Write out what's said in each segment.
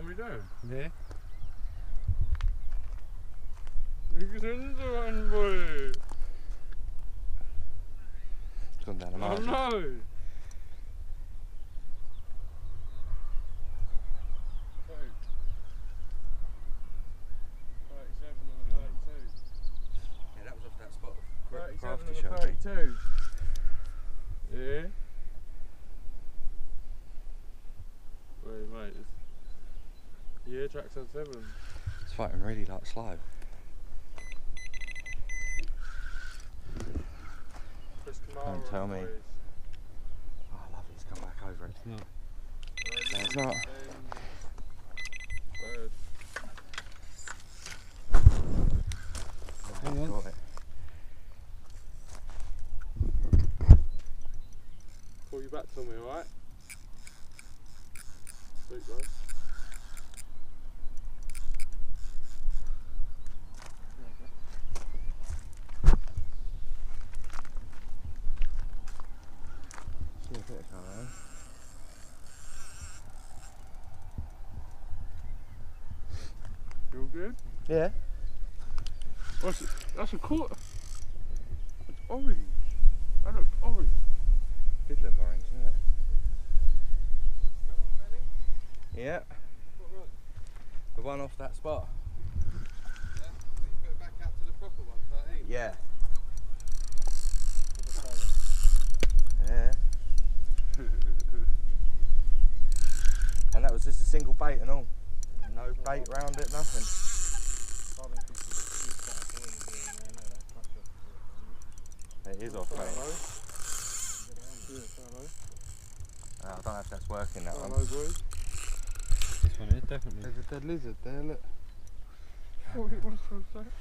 we doing? Yeah. Vilken underhand boy! It's gone down the Oh margin. no! 37 and a 32. Yeah, that was off that spot. 37 Crafty and showed a me. 32. Yeah. Wait, mate. Yeah, track said 7. It's fighting really like slow. Don't tell me. Oh, lovely, he's come back over it. It's not. No, it's not. Bird. Hang on. Got it. Call you back to me, alright? Sweet, bro. See a bit of colour. You all good? Yeah. What's it? That's a quarter. It's orange. That looked orange. Did look orange, didn't it? Yeah. The one off that spot. Yeah? You put it back out to the proper one, 13? Yeah. Yeah. And that was just a single bait and all. No bait round it, nothing. It is off, mate. I don't know if that's working, that one. Boys. This one is definitely. There's a dead lizard there, look. Oh, it was for a sec.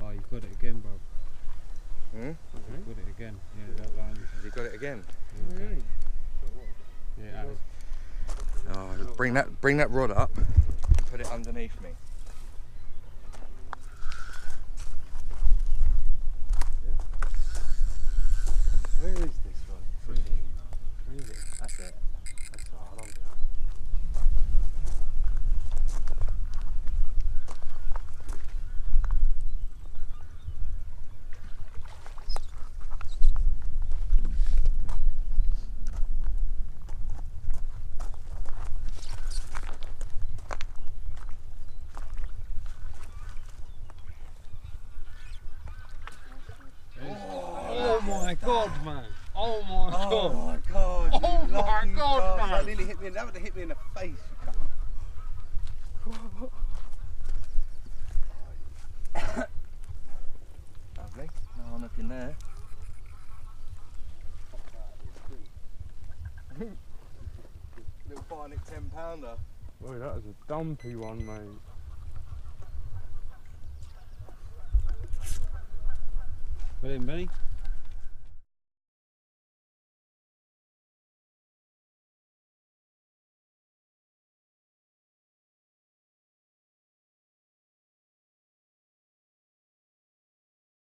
Oh, you got it again, bro. Hmm? You got it again. Yeah, that line. Has he got it again? Yeah, Alex. Oh, just bring that rod up and put it underneath me. Where is this one? Where is it? That's it. That's all right, I'll hold it. Oh my god, man. Oh my god. Oh my god. Oh you my lucky God, bastard. man. That nearly hit me. That would have hit me in the face. Lovely. No one looking there. Little Barnet 10-pounder. Oh, that is a dumpy one, mate. Got him, Benny?